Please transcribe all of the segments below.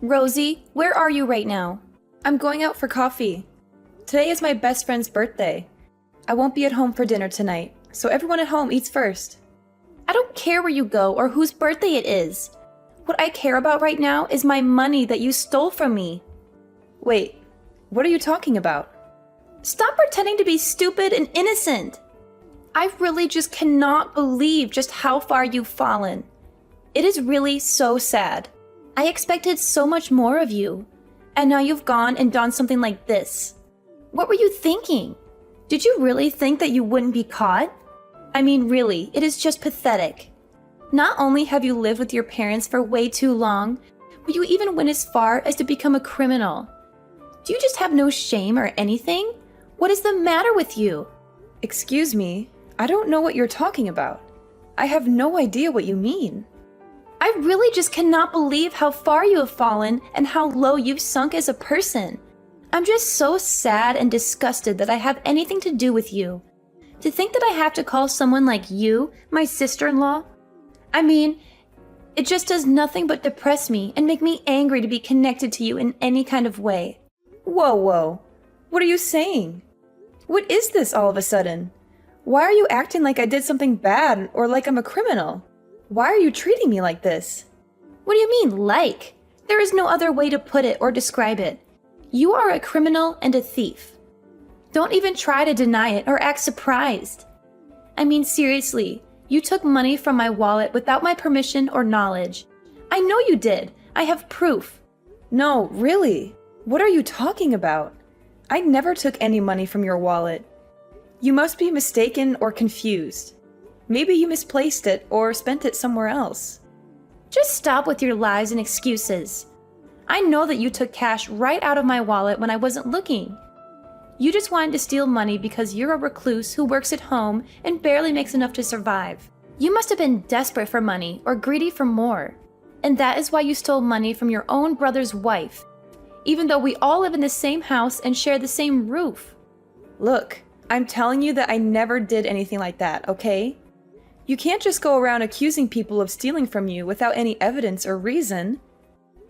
Rosie, where are you right now? I'm going out for coffee. Today is my best friend's birthday. I won't be at home for dinner tonight, so everyone at home eats first. I don't care where you go or whose birthday it is. What I care about right now is my money that you stole from me. Wait, what are you talking about? Stop pretending to be stupid and innocent. I really just cannot believe just how far you've fallen. It is really so sad. I expected so much more of you, and now you've gone and done something like this. What were you thinking? Did you really think that you wouldn't be caught? I mean, really, it is just pathetic. Not only have you lived with your parents for way too long, but you even went as far as to become a criminal. Do you just have no shame or anything? What is the matter with you? Excuse me, I don't know what you're talking about. I have no idea what you mean. I really just cannot believe how far you have fallen and how low you've sunk as a person. I'm just so sad and disgusted that I have anything to do with you. To think that I have to call someone like you my sister-in-law? I mean, it just does nothing but depress me and make me angry to be connected to you in any kind of way. Whoa. What are you saying? What is this all of a sudden? Why are you acting like I did something bad or like I'm a criminal? Why are you treating me like this? What do you mean, like? There is no other way to put it or describe it. You are a criminal and a thief. Don't even try to deny it or act surprised. I mean, seriously, you took money from my wallet without my permission or knowledge. I know you did. I have proof. No, really? What are you talking about? I never took any money from your wallet. You must be mistaken or confused. Maybe you misplaced it or spent it somewhere else. Just stop with your lies and excuses. I know that you took cash right out of my wallet when I wasn't looking. You just wanted to steal money because you're a recluse who works at home and barely makes enough to survive. You must have been desperate for money or greedy for more. And that is why you stole money from your own brother's wife, even though we all live in the same house and share the same roof. Look, I'm telling you that I never did anything like that, okay? You can't just go around accusing people of stealing from you without any evidence or reason.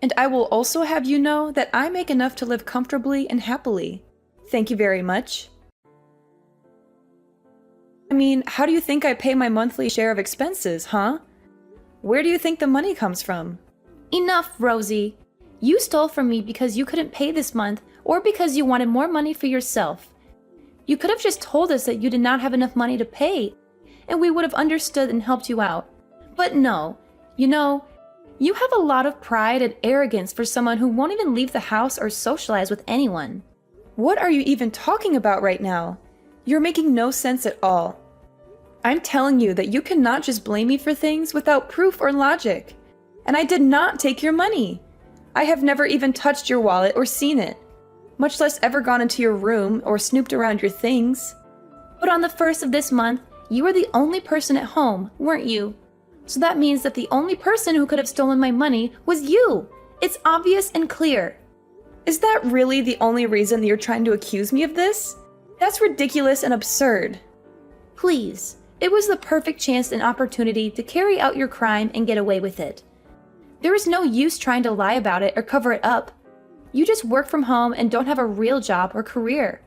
And I will also have you know that I make enough to live comfortably and happily. Thank you very much. I mean, how do you think I pay my monthly share of expenses, huh? Where do you think the money comes from? Enough, Rosie. You stole from me because you couldn't pay this month or because you wanted more money for yourself. You could have just told us that you did not have enough money to pay, and we would have understood and helped you out. But no, you know, you have a lot of pride and arrogance for someone who won't even leave the house or socialize with anyone. What are you even talking about right now? You're making no sense at all. I'm telling you that you cannot just blame me for things without proof or logic. And I did not take your money. I have never even touched your wallet or seen it, much less ever gone into your room or snooped around your things. But on the 1st of this month, you were the only person at home, weren't you? So that means that the only person who could have stolen my money was you. It's obvious and clear. Is that really the only reason that you're trying to accuse me of this? That's ridiculous and absurd. Please, it was the perfect chance and opportunity to carry out your crime and get away with it. There is no use trying to lie about it or cover it up. You just work from home and don't have a real job or career.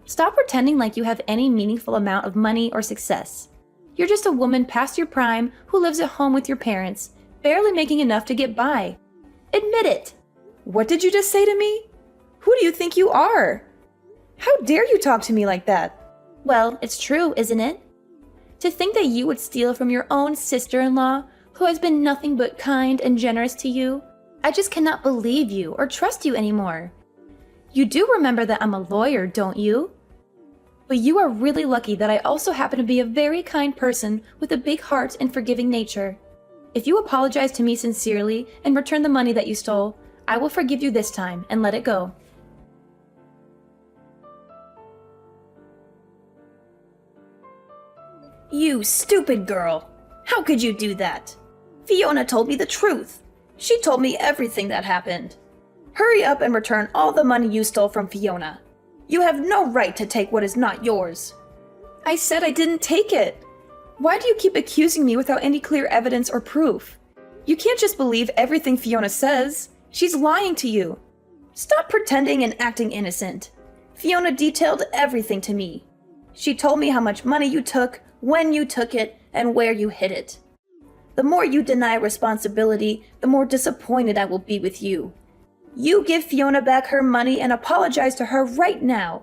Stop pretending like you have any meaningful amount of money or success. You're just a woman past your prime who lives at home with your parents, barely making enough to get by. Admit it. What did you just say to me? Who do you think you are? How dare you talk to me like that? Well, it's true, isn't it? To think that you would steal from your own sister-in-law, who has been nothing but kind and generous to you, I just cannot believe you or trust you anymore. You do remember that I'm a lawyer, don't you? But you are really lucky that I also happen to be a very kind person with a big heart and forgiving nature. If you apologize to me sincerely and return the money that you stole, I will forgive you this time and let it go. You stupid girl! How could you do that? Fiona told me the truth. She told me everything that happened. Hurry up and return all the money you stole from Fiona. You have no right to take what is not yours. I said I didn't take it. Why do you keep accusing me without any clear evidence or proof? You can't just believe everything Fiona says. She's lying to you. Stop pretending and acting innocent. Fiona detailed everything to me. She told me how much money you took, when you took it, and where you hid it. The more you deny responsibility, the more disappointed I will be with you. You give Fiona back her money and apologize to her right now.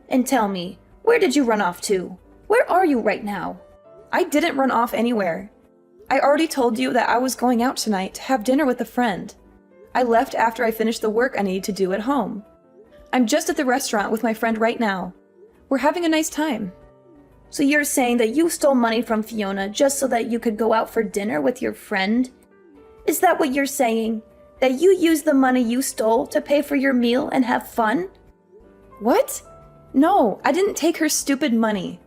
And tell me, where did you run off to? Where are you right now? I didn't run off anywhere. I already told you that I was going out tonight to have dinner with a friend. I left after I finished the work I needed to do at home. I'm just at the restaurant with my friend right now. We're having a nice time. So you're saying that you stole money from Fiona just so that you could go out for dinner with your friend? Is that what you're saying? That you used the money you stole to pay for your meal and have fun? What? No, I didn't take her stupid money.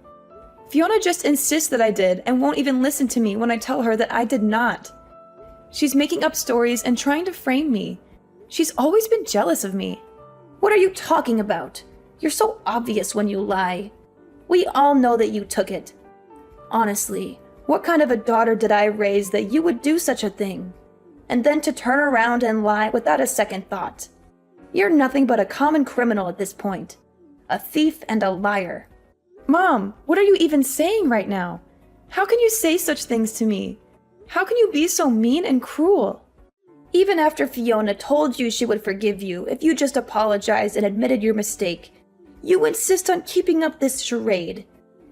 Fiona just insists that I did and won't even listen to me when I tell her that I did not. She's making up stories and trying to frame me. She's always been jealous of me. What are you talking about? You're so obvious when you lie. We all know that you took it. Honestly, what kind of a daughter did I raise that you would do such a thing? And then to turn around and lie without a second thought. You're nothing but a common criminal at this point. A thief and a liar. Mom, what are you even saying right now? How can you say such things to me? How can you be so mean and cruel? Even after Fiona told you she would forgive you if you just apologized and admitted your mistake, you insist on keeping up this charade.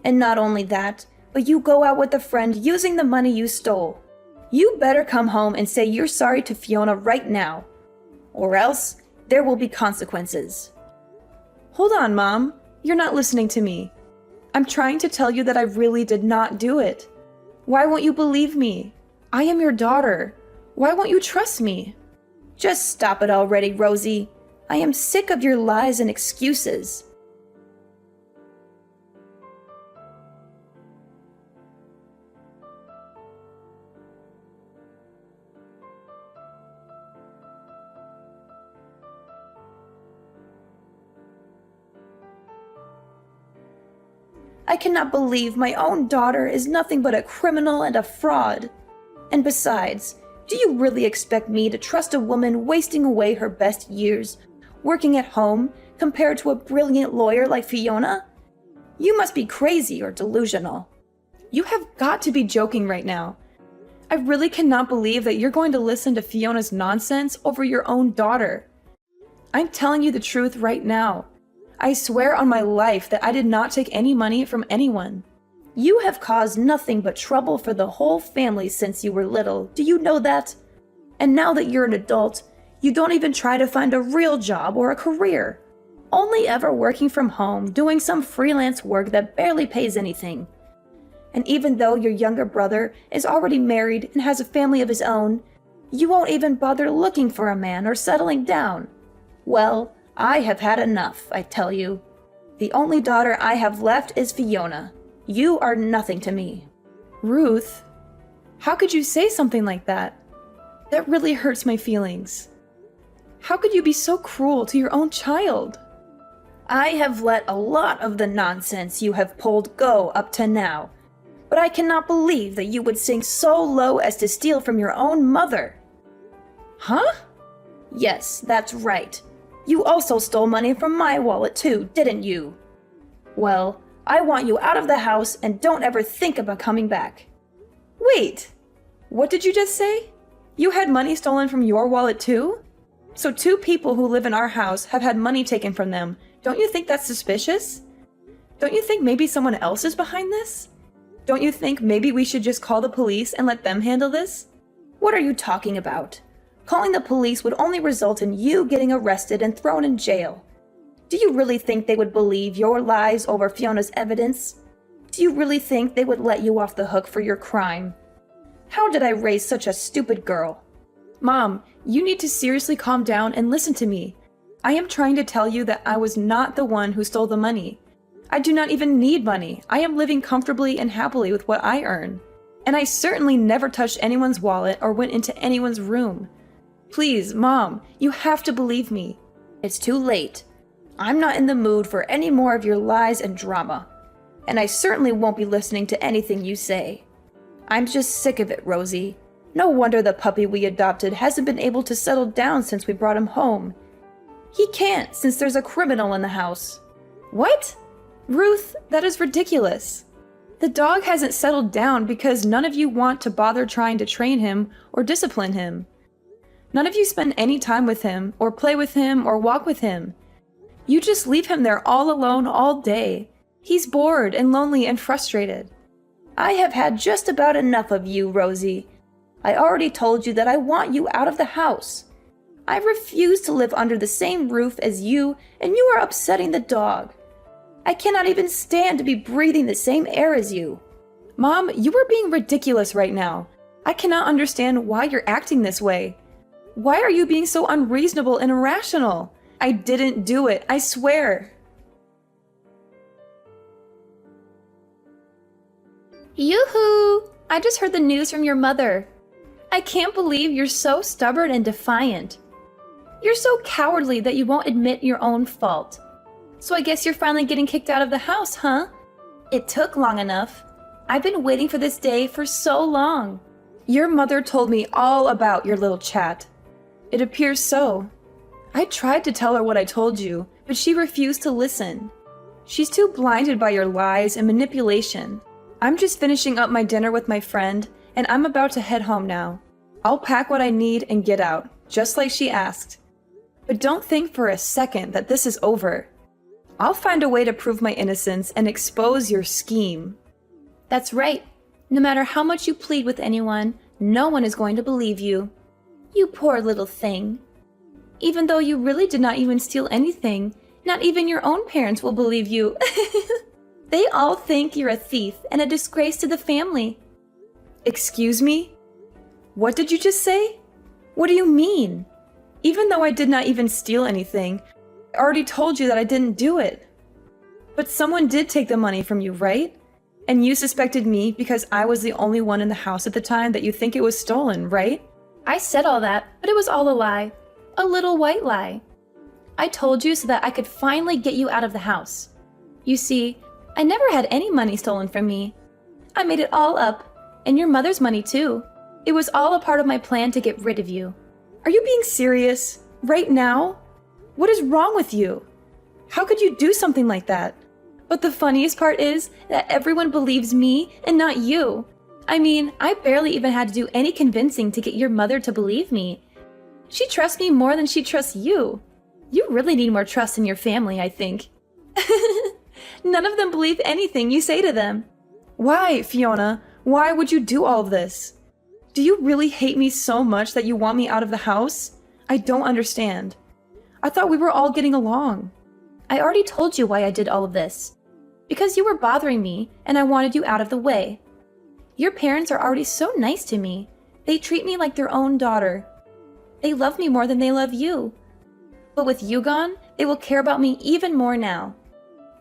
And not only that, but you go out with a friend using the money you stole. You better come home and say you're sorry to Fiona right now. Or else, there will be consequences. Hold on, Mom. You're not listening to me. I'm trying to tell you that I really did not do it. Why won't you believe me? I am your daughter. Why won't you trust me? Just stop it already, Rosie. I am sick of your lies and excuses. I cannot believe my own daughter is nothing but a criminal and a fraud. And besides, do you really expect me to trust a woman wasting away her best years, working at home, compared to a brilliant lawyer like Fiona? You must be crazy or delusional. You have got to be joking right now. I really cannot believe that you're going to listen to Fiona's nonsense over your own daughter. I'm telling you the truth right now. I swear on my life that I did not take any money from anyone. You have caused nothing but trouble for the whole family since you were little. Do you know that? And now that you're an adult, you don't even try to find a real job or a career. Only ever working from home, doing some freelance work that barely pays anything. And even though your younger brother is already married and has a family of his own, you won't even bother looking for a man or settling down. Well, I have had enough, I tell you. The only daughter I have left is Fiona. You are nothing to me. Ruth, how could you say something like that? That really hurts my feelings. How could you be so cruel to your own child? I have let a lot of the nonsense you have pulled go up to now, but I cannot believe that you would sink so low as to steal from your own mother. Huh? Yes, that's right. You also stole money from my wallet too, didn't you? Well, I want you out of the house and don't ever think about coming back. Wait, what did you just say? You had money stolen from your wallet too? So two people who live in our house have had money taken from them. Don't you think that's suspicious? Don't you think maybe someone else is behind this? Don't you think maybe we should just call the police and let them handle this? What are you talking about? Calling the police would only result in you getting arrested and thrown in jail. Do you really think they would believe your lies over Fiona's evidence? Do you really think they would let you off the hook for your crime? How did I raise such a stupid girl? Mom, you need to seriously calm down and listen to me. I am trying to tell you that I was not the one who stole the money. I do not even need money. I am living comfortably and happily with what I earn. And I certainly never touched anyone's wallet or went into anyone's room. Please, Mom, you have to believe me. It's too late. I'm not in the mood for any more of your lies and drama. And I certainly won't be listening to anything you say. I'm just sick of it, Rosie. No wonder the puppy we adopted hasn't been able to settle down since we brought him home. He can't, since there's a criminal in the house. What? Ruth, that is ridiculous. The dog hasn't settled down because none of you want to bother trying to train him or discipline him. None of you spend any time with him, or play with him, or walk with him. You just leave him there all alone all day. He's bored and lonely and frustrated. I have had just about enough of you, Rosie. I already told you that I want you out of the house. I refuse to live under the same roof as you, and you are upsetting the dog. I cannot even stand to be breathing the same air as you. Mom, you are being ridiculous right now. I cannot understand why you're acting this way. Why are you being so unreasonable and irrational? I didn't do it, I swear. Yoo-hoo! I just heard the news from your mother. I can't believe you're so stubborn and defiant. You're so cowardly that you won't admit your own fault. So I guess you're finally getting kicked out of the house, huh? It took long enough. I've been waiting for this day for so long. Your mother told me all about your little chat. It appears so. I tried to tell her what I told you, but she refused to listen. She's too blinded by your lies and manipulation. I'm just finishing up my dinner with my friend, and I'm about to head home now. I'll pack what I need and get out, just like she asked. But don't think for a second that this is over. I'll find a way to prove my innocence and expose your scheme. That's right. No matter how much you plead with anyone, no one is going to believe you. You poor little thing. Even though you really did not even steal anything, not even your own parents will believe you. They all think you're a thief and a disgrace to the family. Excuse me? What did you just say? What do you mean? Even though I did not even steal anything, I already told you that I didn't do it. But someone did take the money from you, right? And you suspected me because I was the only one in the house at the time that you think it was stolen, right? I said all that, but it was all a lie. A little white lie. I told you so that I could finally get you out of the house. You see, I never had any money stolen from me. I made it all up, and your mother's money too. It was all a part of my plan to get rid of you. Are you being serious? Right now? What is wrong with you? How could you do something like that? But the funniest part is that everyone believes me and not you. I mean, I barely even had to do any convincing to get your mother to believe me. She trusts me more than she trusts you. You really need more trust in your family, I think. None of them believe anything you say to them. Why, Fiona? Why would you do all of this? Do you really hate me so much that you want me out of the house? I don't understand. I thought we were all getting along. I already told you why I did all of this. Because you were bothering me, and I wanted you out of the way. Your parents are already so nice to me. They treat me like their own daughter. They love me more than they love you. But with you gone, they will care about me even more now.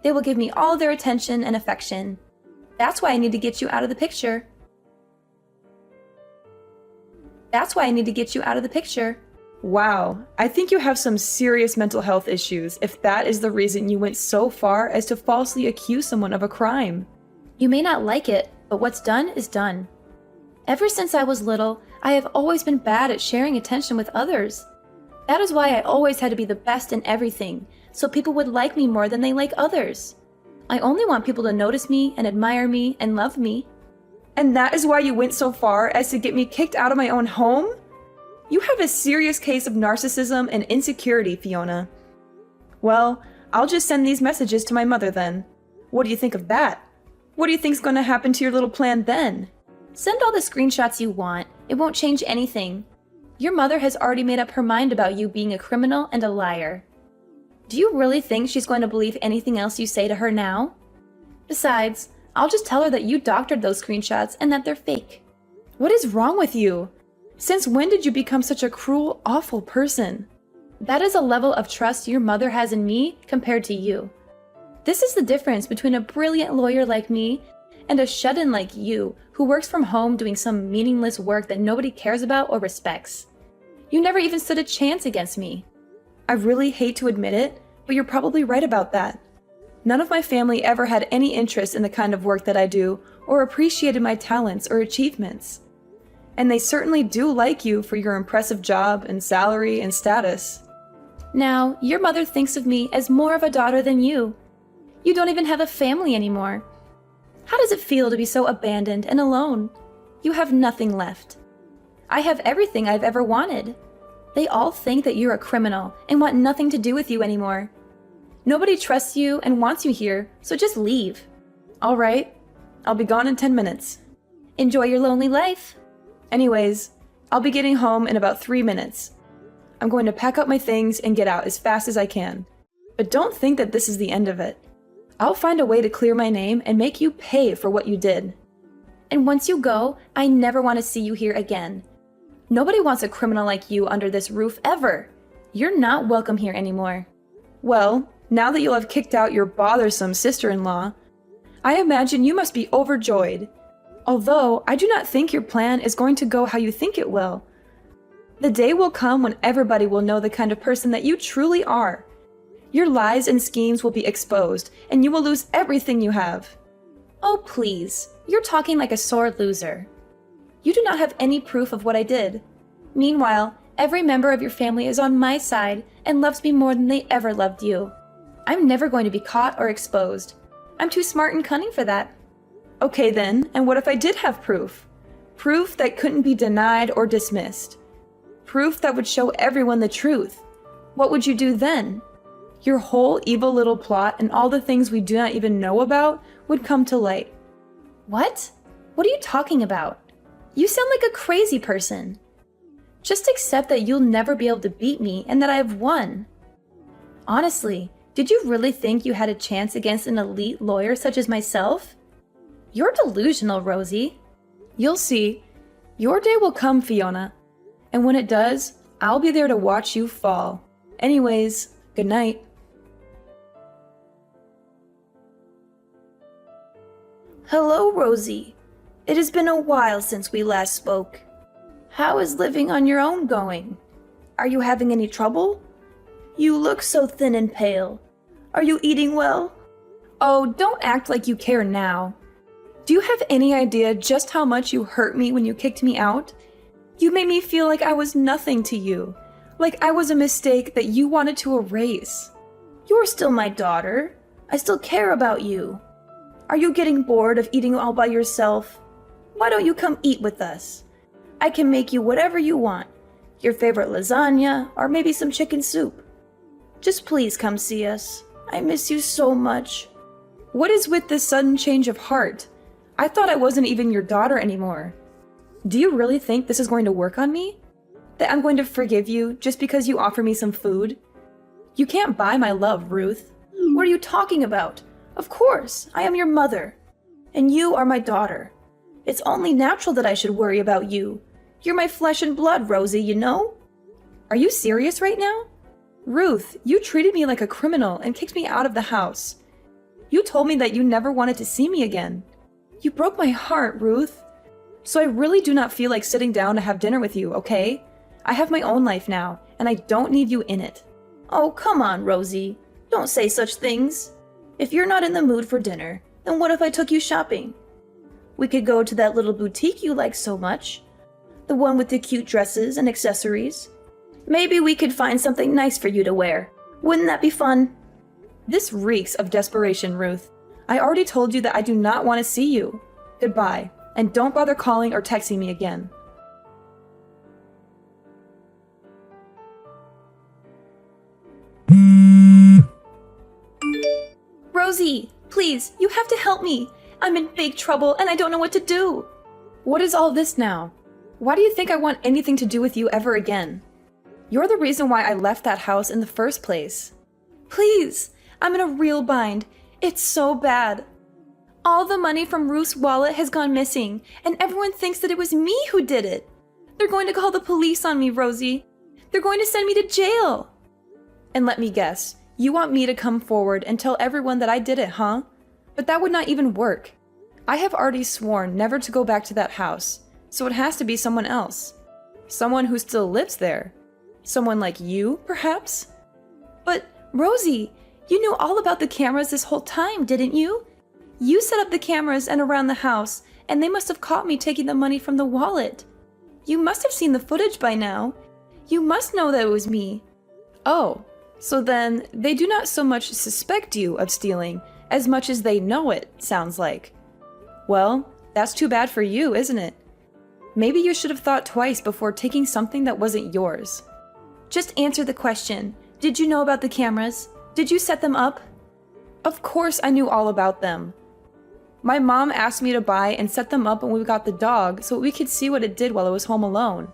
They will give me all their attention and affection. That's why I need to get you out of the picture. That's why I need to get you out of the picture. Wow, I think you have some serious mental health issues if that is the reason you went so far as to falsely accuse someone of a crime. You may not like it, but what's done is done. Ever since I was little, I have always been bad at sharing attention with others. That is why I always had to be the best in everything, so people would like me more than they like others. I only want people to notice me and admire me and love me. And that is why you went so far as to get me kicked out of my own home? You have a serious case of narcissism and insecurity, Fiona. Well, I'll just send these messages to my mother then. What do you think of that? What do you think's going to happen to your little plan then? Send all the screenshots you want. It won't change anything. Your mother has already made up her mind about you being a criminal and a liar. Do you really think she's going to believe anything else you say to her now? Besides, I'll just tell her that you doctored those screenshots and that they're fake. What is wrong with you? Since when did you become such a cruel, awful person? That is a level of trust your mother has in me compared to you. This is the difference between a brilliant lawyer like me and a shut-in like you who works from home doing some meaningless work that nobody cares about or respects. You never even stood a chance against me. I really hate to admit it, but you're probably right about that. None of my family ever had any interest in the kind of work that I do or appreciated my talents or achievements. And they certainly do like you for your impressive job and salary and status. Now, your mother thinks of me as more of a daughter than you. You don't even have a family anymore. How does it feel to be so abandoned and alone? You have nothing left. I have everything I've ever wanted. They all think that you're a criminal and want nothing to do with you anymore. Nobody trusts you and wants you here, so just leave. All right, I'll be gone in 10 minutes. Enjoy your lonely life. Anyways, I'll be getting home in about 3 minutes. I'm going to pack up my things and get out as fast as I can. But don't think that this is the end of it. I'll find a way to clear my name and make you pay for what you did. And once you go, I never want to see you here again. Nobody wants a criminal like you under this roof ever. You're not welcome here anymore. Well, now that you'll have kicked out your bothersome sister-in-law, I imagine you must be overjoyed. Although, I do not think your plan is going to go how you think it will. The day will come when everybody will know the kind of person that you truly are. Your lies and schemes will be exposed, and you will lose everything you have. Oh, please. You're talking like a sore loser. You do not have any proof of what I did. Meanwhile, every member of your family is on my side and loves me more than they ever loved you. I'm never going to be caught or exposed. I'm too smart and cunning for that. Okay then, and what if I did have proof? Proof that couldn't be denied or dismissed. Proof that would show everyone the truth. What would you do then? Your whole evil little plot and all the things we do not even know about would come to light. What? What are you talking about? You sound like a crazy person. Just accept that you'll never be able to beat me and that I have won. Honestly, did you really think you had a chance against an elite lawyer such as myself? You're delusional, Rosie. You'll see. Your day will come, Fiona. And when it does, I'll be there to watch you fall. Anyways, good night. Hello, Rosie. It has been a while since we last spoke. How is living on your own going? Are you having any trouble? You look so thin and pale. Are you eating well? Oh, don't act like you care now. Do you have any idea just how much you hurt me when you kicked me out? You made me feel like I was nothing to you, like I was a mistake that you wanted to erase. You're still my daughter. I still care about you. Are you getting bored of eating all by yourself? Why don't you come eat with us? I can make you whatever you want. Your favorite lasagna, or maybe some chicken soup. Just please come see us. I miss you so much. What is with this sudden change of heart? I thought I wasn't even your daughter anymore. Do you really think this is going to work on me? That I'm going to forgive you just because you offer me some food? You can't buy my love, Ruth. What are you talking about? Of course, I am your mother. And you are my daughter. It's only natural that I should worry about you. You're my flesh and blood, Rosie, you know? Are you serious right now? Ruth, you treated me like a criminal and kicked me out of the house. You told me that you never wanted to see me again. You broke my heart, Ruth. So I really do not feel like sitting down to have dinner with you, okay? I have my own life now, and I don't need you in it. Oh, come on, Rosie. Don't say such things. If you're not in the mood for dinner, then what if I took you shopping? We could go to that little boutique you like so much. The one with the cute dresses and accessories. Maybe we could find something nice for you to wear. Wouldn't that be fun? This reeks of desperation, Ruth. I already told you that I do not want to see you. Goodbye, and don't bother calling or texting me again. Rosie, please, you have to help me. I'm in big trouble and I don't know what to do. What is all this now? Why do you think I want anything to do with you ever again? You're the reason why I left that house in the first place. Please, I'm in a real bind. It's so bad. All the money from Ruth's wallet has gone missing, and everyone thinks that it was me who did it. They're going to call the police on me, Rosie. They're going to send me to jail. And let me guess, you want me to come forward and tell everyone that I did it, huh? But that would not even work. I have already sworn never to go back to that house, so it has to be someone else. Someone who still lives there. Someone like you, perhaps? But, Rosie, you knew all about the cameras this whole time, didn't you? You set up the cameras and around the house, and they must have caught me taking the money from the wallet. You must have seen the footage by now. You must know that it was me. Oh, so then they do not so much suspect you of stealing as much as they know it, sounds like. Well, that's too bad for you, isn't it? Maybe you should have thought twice before taking something that wasn't yours. Just answer the question. Did you know about the cameras? Did you set them up? Of course I knew all about them. My mom asked me to buy and set them up when we got the dog so we could see what it did while it was home alone.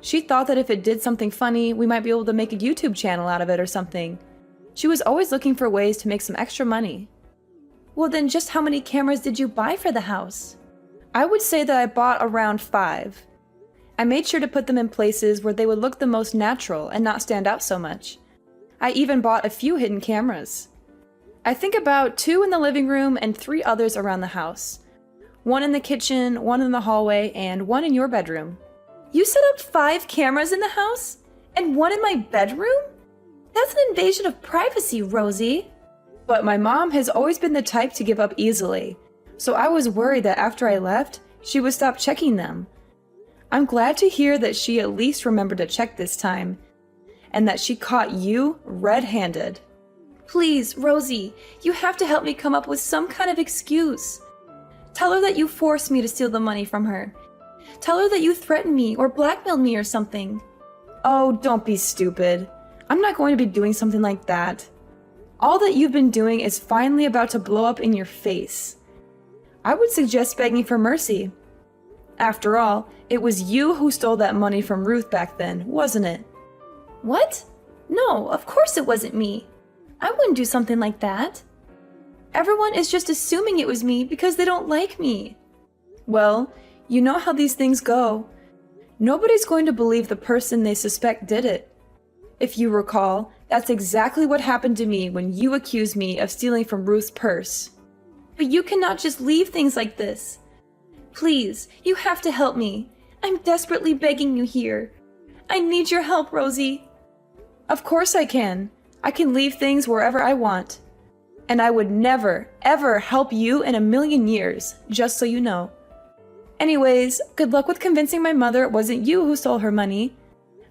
She thought that if it did something funny, we might be able to make a YouTube channel out of it or something. She was always looking for ways to make some extra money. Well then, just how many cameras did you buy for the house? I would say that I bought around 5. I made sure to put them in places where they would look the most natural and not stand out so much. I even bought a few hidden cameras. I think about 2 in the living room and 3 others around the house. 1 in the kitchen, 1 in the hallway, and 1 in your bedroom. You set up 5 cameras in the house? And 1 in my bedroom? That's an invasion of privacy, Rosie. But my mom has always been the type to give up easily, so I was worried that after I left, she would stop checking them. I'm glad to hear that she at least remembered to check this time, and that she caught you red-handed. Please, Rosie, you have to help me come up with some kind of excuse. Tell her that you forced me to steal the money from her. Tell her that you threatened me or blackmailed me or something. Oh, don't be stupid. I'm not going to be doing something like that. All that you've been doing is finally about to blow up in your face. I would suggest begging for mercy. After all, it was you who stole that money from Ruth back then, wasn't it? What? No, of course it wasn't me. I wouldn't do something like that. Everyone is just assuming it was me because they don't like me. Well, you know how these things go. Nobody's going to believe the person they suspect did it. If you recall, that's exactly what happened to me when you accused me of stealing from Ruth's purse. But you cannot just leave things like this. Please, you have to help me. I'm desperately begging you here. I need your help, Rosie. Of course I can. I can leave things wherever I want. And I would never, ever help you in a million years, just so you know. Anyways, good luck with convincing my mother it wasn't you who stole her money.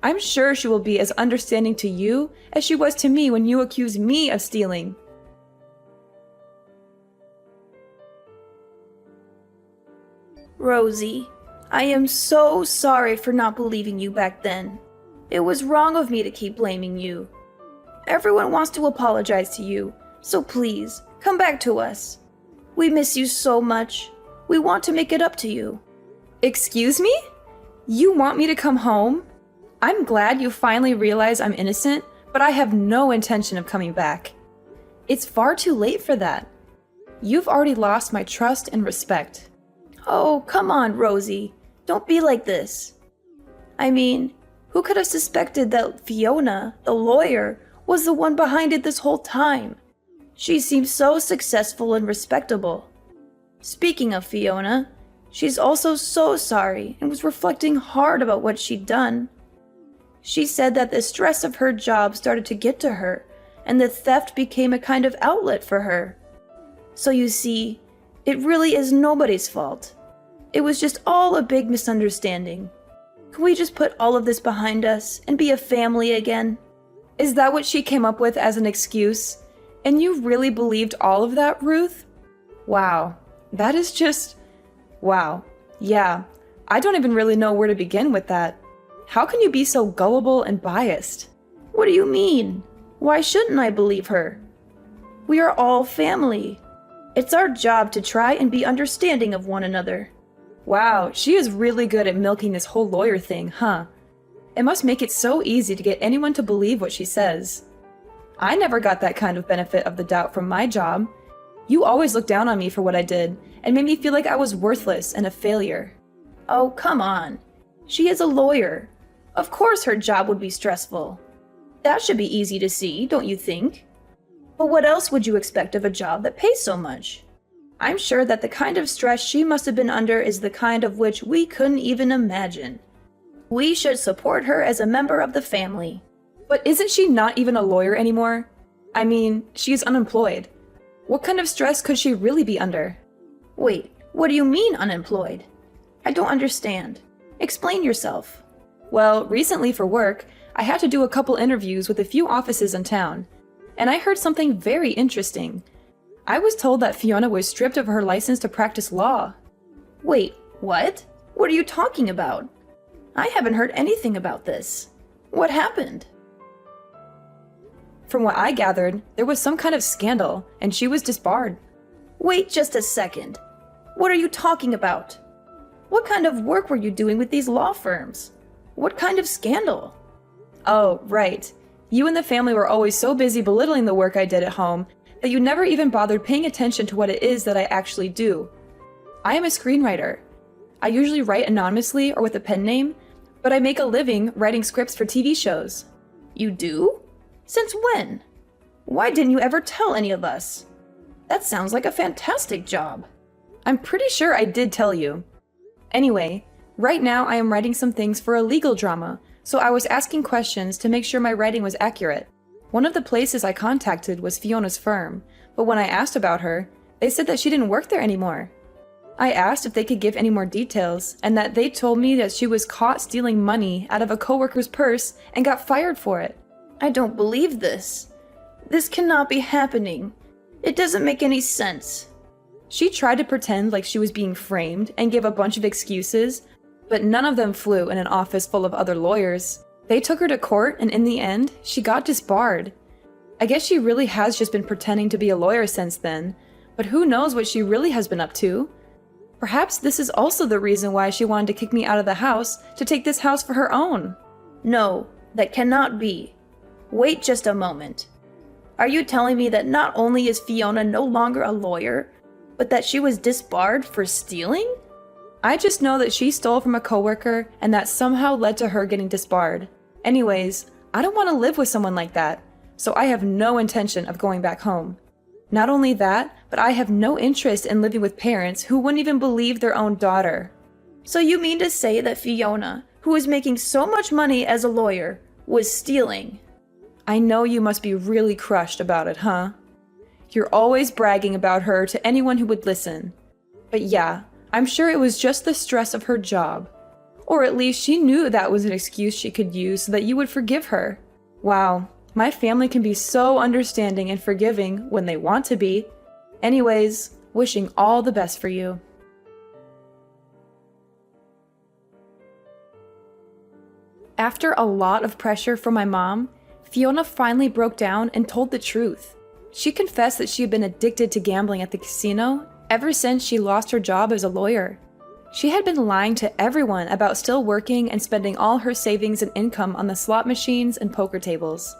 I'm sure she will be as understanding to you as she was to me when you accused me of stealing. Rosie, I am so sorry for not believing you back then. It was wrong of me to keep blaming you. Everyone wants to apologize to you, so please, come back to us. We miss you so much. We want to make it up to you. Excuse me? You want me to come home? I'm glad you finally realize I'm innocent, but I have no intention of coming back. It's far too late for that. You've already lost my trust and respect. Oh, come on, Rosie. Don't be like this. I mean, who could have suspected that Fiona, the lawyer, was the one behind it this whole time? She seems so successful and respectable. Speaking of Fiona, she's also so sorry and was reflecting hard about what she'd done. She said that the stress of her job started to get to her, and the theft became a kind of outlet for her. So you see, it really is nobody's fault. It was just all a big misunderstanding. Can we just put all of this behind us and be a family again? Is that what she came up with as an excuse? And you really believed all of that, Ruth? Wow, that is just... wow. Yeah, I don't even really know where to begin with that. How can you be so gullible and biased? What do you mean? Why shouldn't I believe her? We are all family. It's our job to try and be understanding of one another. Wow, she is really good at milking this whole lawyer thing, huh? It must make it so easy to get anyone to believe what she says. I never got that kind of benefit of the doubt from my job. You always looked down on me for what I did, and made me feel like I was worthless and a failure. Oh, come on. She is a lawyer. Of course her job would be stressful. That should be easy to see, don't you think? But what else would you expect of a job that pays so much? I'm sure that the kind of stress she must have been under is the kind of which we couldn't even imagine. We should support her as a member of the family. But isn't she not even a lawyer anymore? I mean, she's unemployed. What kind of stress could she really be under? Wait, what do you mean unemployed? I don't understand. Explain yourself. Well, recently for work, I had to do a couple interviews with a few offices in town, and I heard something very interesting. I was told that Fiona was stripped of her license to practice law. Wait, what? What are you talking about? I haven't heard anything about this. What happened? From what I gathered, there was some kind of scandal, and she was disbarred. Wait just a second. What are you talking about? What kind of work were you doing with these law firms? What kind of scandal? Oh, right. You and the family were always so busy belittling the work I did at home that you never even bothered paying attention to what it is that I actually do. I am a screenwriter. I usually write anonymously or with a pen name, but I make a living writing scripts for TV shows. You do? Since when? Why didn't you ever tell any of us? That sounds like a fantastic job. I'm pretty sure I did tell you. Anyway, right now I am writing some things for a legal drama, so I was asking questions to make sure my writing was accurate. One of the places I contacted was Fiona's firm, but when I asked about her, they said that she didn't work there anymore. I asked if they could give any more details, and that they told me that she was caught stealing money out of a coworker's purse and got fired for it. I don't believe this. This cannot be happening. It doesn't make any sense. She tried to pretend like she was being framed and gave a bunch of excuses, but none of them flew in an office full of other lawyers. They took her to court, and in the end, she got disbarred. I guess she really has just been pretending to be a lawyer since then, but who knows what she really has been up to? Perhaps this is also the reason why she wanted to kick me out of the house to take this house for her own. No, that cannot be. Wait just a moment. Are you telling me that not only is Fiona no longer a lawyer, but that she was disbarred for stealing? I just know that she stole from a coworker and that somehow led to her getting disbarred. Anyways, I don't want to live with someone like that, so I have no intention of going back home. Not only that, but I have no interest in living with parents who wouldn't even believe their own daughter. So you mean to say that Fiona, who is making so much money as a lawyer, was stealing? I know you must be really crushed about it, huh? You're always bragging about her to anyone who would listen. But yeah, I'm sure it was just the stress of her job. Or at least she knew that was an excuse she could use so that you would forgive her. Wow, my family can be so understanding and forgiving when they want to be. Anyways, wishing all the best for you. After a lot of pressure from my mom, Fiona finally broke down and told the truth. She confessed that she had been addicted to gambling at the casino ever since she lost her job as a lawyer. She had been lying to everyone about still working and spending all her savings and income on the slot machines and poker tables.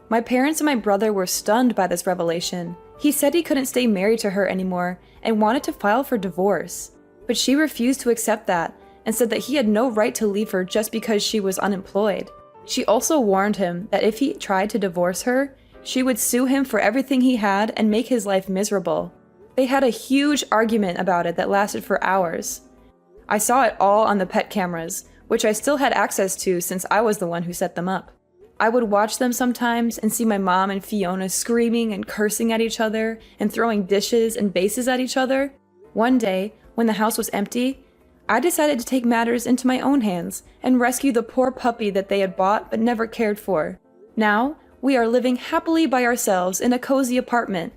My parents and my brother were stunned by this revelation. He said he couldn't stay married to her anymore and wanted to file for divorce. But she refused to accept that and said that he had no right to leave her just because she was unemployed. She also warned him that if he tried to divorce her, she would sue him for everything he had and make his life miserable. They had a huge argument about it that lasted for hours. I saw it all on the pet cameras, which I still had access to since I was the one who set them up. I would watch them sometimes and see my mom and Fiona screaming and cursing at each other and throwing dishes and vases at each other. One day, when the house was empty, I decided to take matters into my own hands and rescue the poor puppy that they had bought but never cared for. Now, we are living happily by ourselves in a cozy apartment,